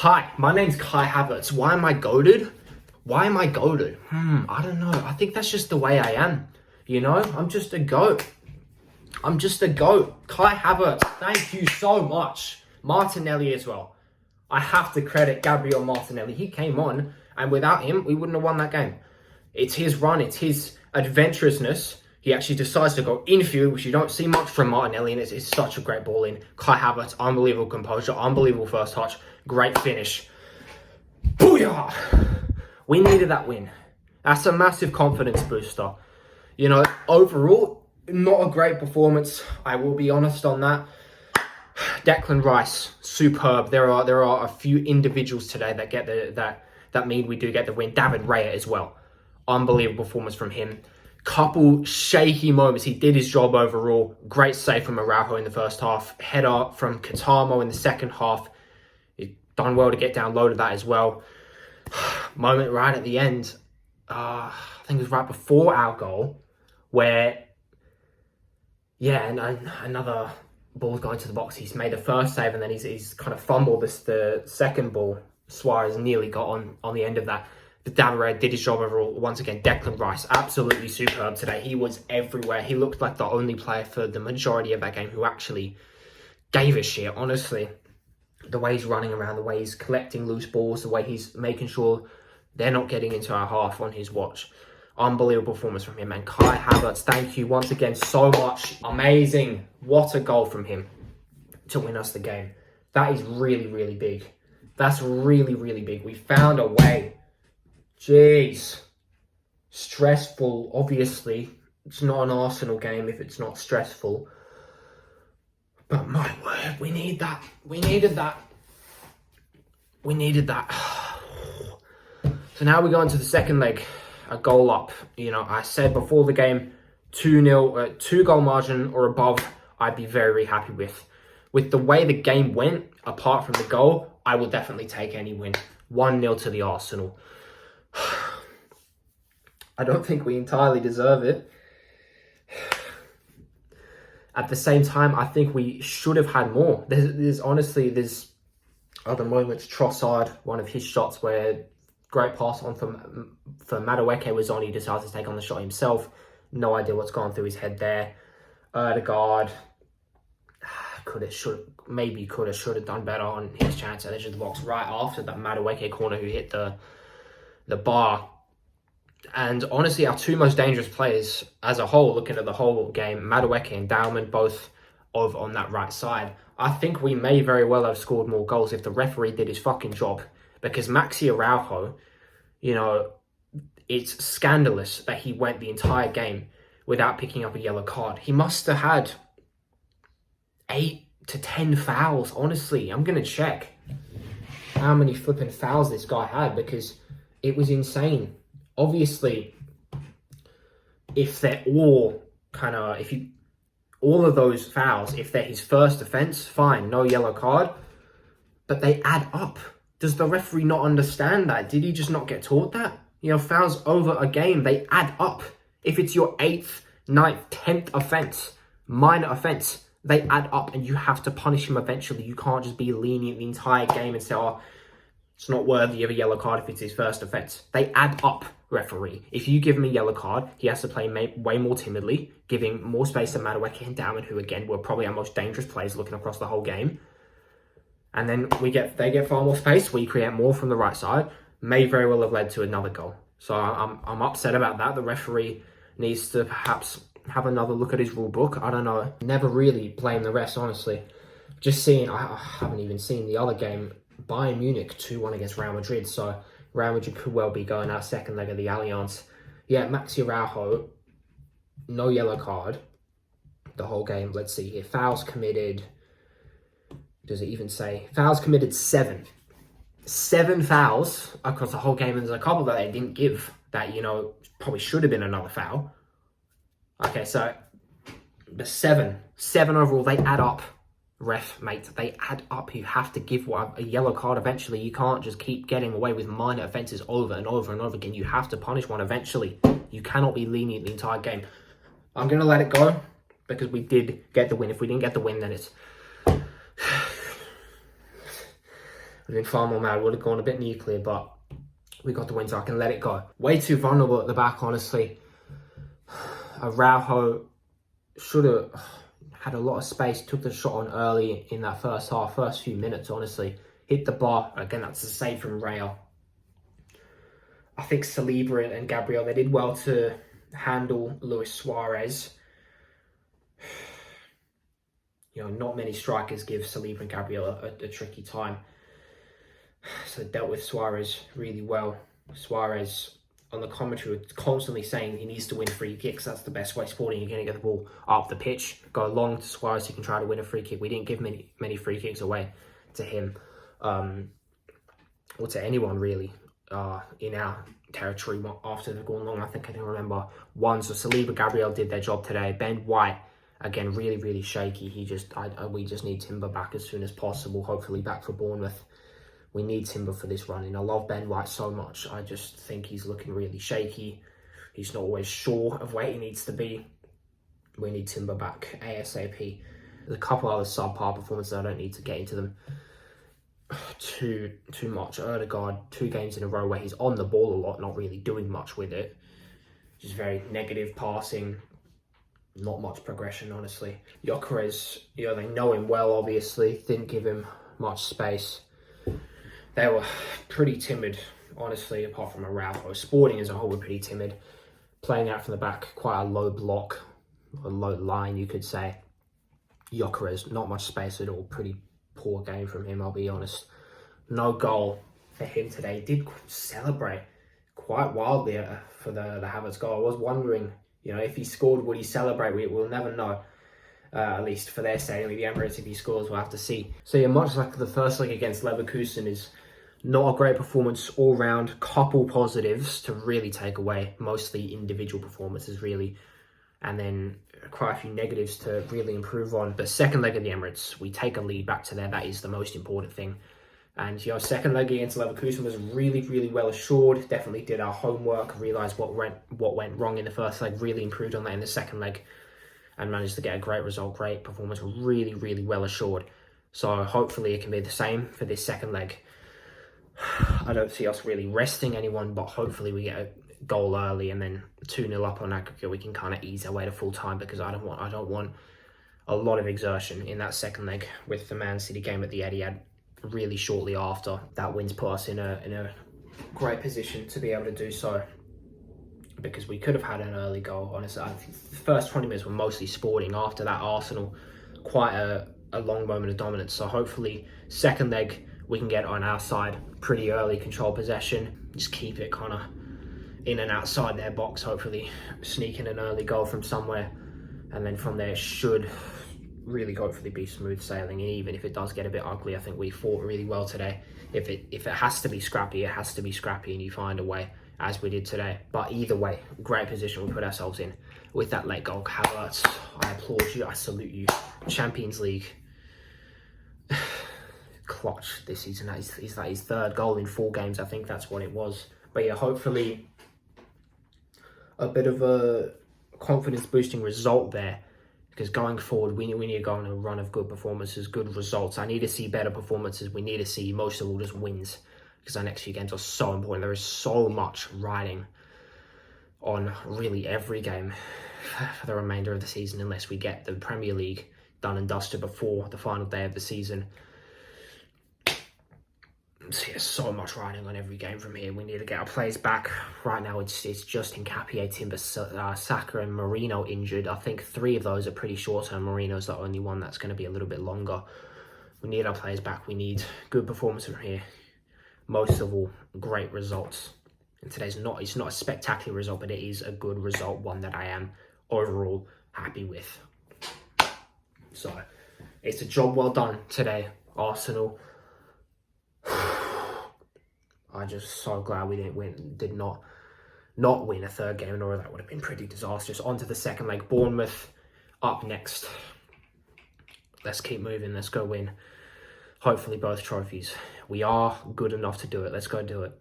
Hi, my name's Kai Havertz. Why am I goated? Why am I goated? I don't know. I think that's just the way I am. You know, I'm just a goat. I'm just a goat. Kai Havertz, thank you so much. Martinelli as well. I have to credit Gabriel Martinelli. He came on, and without him, we wouldn't have won that game. It's his run. It's his adventurousness. He actually decides to go infield, which you don't see much from Martinelli, and it's such a great ball in. Kai Havertz, unbelievable composure, unbelievable first touch, great finish. Booyah! We needed that win. That's a massive confidence booster. You know, overall, not a great performance. I will be honest on that. Declan Rice, superb. There are a few individuals today that get that mean we do get the win. David Raya as well. Unbelievable performance from him. Couple shaky moments. He did his job overall. Great save from Araujo in the first half. Header from Katamo in the second half. He done well to get down low to that as well. Moment right at the end. I think it was right before our goal where, and another ball's going to the box. He's made the first save and then he's kind of fumbled the second ball. Suarez nearly got on the end of that. But David Raya did his job overall. Once again, Declan Rice, absolutely superb today. He was everywhere. He looked like the only player for the majority of that game who actually gave a shit, honestly. The way he's running around, the way he's collecting loose balls, the way he's making sure they're not getting into our half on his watch. Unbelievable performance from him. And Kai Havertz, thank you once again so much. Amazing. What a goal from him to win us the game. That is really, really big. That's really, really big. We found a way. Jeez. Stressful, obviously. It's not an Arsenal game if it's not stressful. But my word, we need that. We needed that. We needed that. So now we go into the second leg. A goal up. You know, I said before the game, 2-0, 2-goal margin or above, I'd be very, very happy with. With the way the game went, apart from the goal, I will definitely take any win. 1-0 to the Arsenal. I don't think we entirely deserve it. At the same time, I think we should have had more. There's other moments. Trossard, one of his shots where great pass on for Madueke was on. He decides to take on the shot himself. No idea what's gone through his head there. Erdegaard could have, should have done better on his chance at the edge of the box right after that Madueke corner who hit the bar. And honestly, our two most dangerous players as a whole, looking at the whole game, Madueke and Dauman, both on that right side. I think we may very well have scored more goals if the referee did his fucking job. Because Maxi Araujo, you know, it's scandalous that he went the entire game without picking up a yellow card. He must have had 8 to 10 fouls, honestly. I'm going to check how many flipping fouls this guy had because it was insane. Obviously, if they're all all of those fouls, if they're his first offence, fine, no yellow card. But they add up. Does the referee not understand that? Did he just not get taught that? You know, fouls over a game, they add up. If it's your 8th, 9th, 10th offence, minor offence, they add up and you have to punish him eventually. You can't just be lenient the entire game and say, oh, it's not worthy of a yellow card if it's his first offence. They add up, referee. If you give him a yellow card, he has to play way more timidly, giving more space to Madueke and Dauman, who again were probably our most dangerous players looking across the whole game. And then they get far more space. We create more from the right side. May very well have led to another goal. So I'm upset about that. The referee needs to perhaps have another look at his rule book. I don't know. Never really blame the refs, honestly. Just seeing, I haven't even seen the other game. Bayern Munich 2-1 against Real Madrid. So Real Madrid could well be going out second leg of the Allianz. Yeah, Maxi Araujo, no yellow card the whole game. Let's see here. Fouls committed. Does it even say? Fouls committed 7. 7 fouls across the whole game. And there's a couple that they didn't give that, you know, probably should have been another foul. Okay, so the 7 overall, they add up. Ref, mate, they add up. You have to give a yellow card eventually. You can't just keep getting away with minor offences over and over and over again. You have to punish one eventually. You cannot be lenient the entire game. I'm going to let it go because we did get the win. If we didn't get the win, then it's We've been far more mad. Would have gone a bit nuclear, but we got the win, so I can let it go. Way too vulnerable at the back, honestly. Araujo should have had a lot of space, took the shot on early in that first half, first few minutes, honestly. Hit the bar. Again, that's a save from Real. I think Saliba and Gabriel, they did well to handle Luis Suarez. Not many strikers give Saliba and Gabriel a tricky time. So they dealt with Suarez really well. Suarez, on the commentary, was constantly saying he needs to win free kicks. That's the best way Sporting are going to get the ball up the pitch. Go long to Suarez, he can try to win a free kick. We didn't give many free kicks away to him. Or to anyone, really, in our territory after they've gone long. I think I can remember one. So Saliba, Gabriel did their job today. Ben White, again, really, really shaky. We just need Timber back as soon as possible. Hopefully back for Bournemouth. We need Timber for this run. And I love Ben White so much. I just think he's looking really shaky. He's not always sure of where he needs to be. We need Timber back ASAP. There's a couple other subpar performances. I don't need to get into them too much. Odegaard, 2 games in a row where he's on the ball a lot, not really doing much with it. Just very negative passing. Not much progression, honestly. Gyökeres, they know him well, obviously. Didn't give him much space. They were pretty timid, honestly, apart from Araujo. Sporting as a whole were pretty timid. Playing out from the back, quite a low block, a low line, you could say. Gyökeres, not much space at all. Pretty poor game from him, I'll be honest. No goal for him today. Did celebrate quite wildly for the Havertz goal. I was wondering, if he scored, would he celebrate? We'll never know. At least for their stadium, the Emirates, if he scores, we'll have to see. So yeah, much like the first leg against Leverkusen, is not a great performance all round. Couple positives to really take away, mostly individual performances really, and then quite a few negatives to really improve on. But second leg of the Emirates, we take a lead back to there. That is the most important thing. And second leg against Leverkusen was really, really well assured. Definitely did our homework, realised what went wrong in the first leg, really improved on that in the second leg, and managed to get a great result, great performance, really, really well assured. So hopefully it can be the same for this second leg. I don't see us really resting anyone, but hopefully we get a goal early and then 2-0 up on aggregate. We can kind of ease our way to full time, because I don't want a lot of exertion in that second leg with the Man City game at the Etihad really shortly after. That win's put us in a great position to be able to do so, because we could have had an early goal. Honestly, I think the first 20 minutes were mostly Sporting. After that, Arsenal, quite a long moment of dominance. So hopefully second leg we can get on our side pretty early, control possession, just keep it kind of in and outside their box, hopefully sneak in an early goal from somewhere, and then from there should really hopefully be smooth sailing. And even if it does get a bit ugly, I think we fought really well today. If it has to be scrappy, it has to be scrappy, and you find a way, as we did today. But either way, great position we put ourselves in with that late goal. Havertz, I applaud you, I salute you. Champions League clutch this season. Is that his 3rd goal in 4 games? I think that's what it was. But yeah, hopefully a bit of a confidence boosting result there, because going forward we need to go on a run of good performances, good results. I need to see better performances. We need to see, most of all, just wins, because our next few games are so important. There is so much riding on really every game for the remainder of the season, unless we get the Premier League done and dusted before the final day of the season. So yeah, so much riding on every game from here. We need to get our players back. Right now it's just Hincapié, Timber, Saka and Marino injured. I think 3 of those are pretty short term. Marino's the only one that's going to be a little bit longer. We need our players back. We need good performance from here. Most of all, great results. And today's it's not a spectacular result, but it is a good result, one that I am overall happy with. So it's a job well done today, Arsenal. I'm just so glad we did not win a 3rd game in a row. That would have been pretty disastrous. On to the second leg. Bournemouth up next. Let's keep moving. Let's go win. Hopefully both trophies. We are good enough to do it. Let's go do it.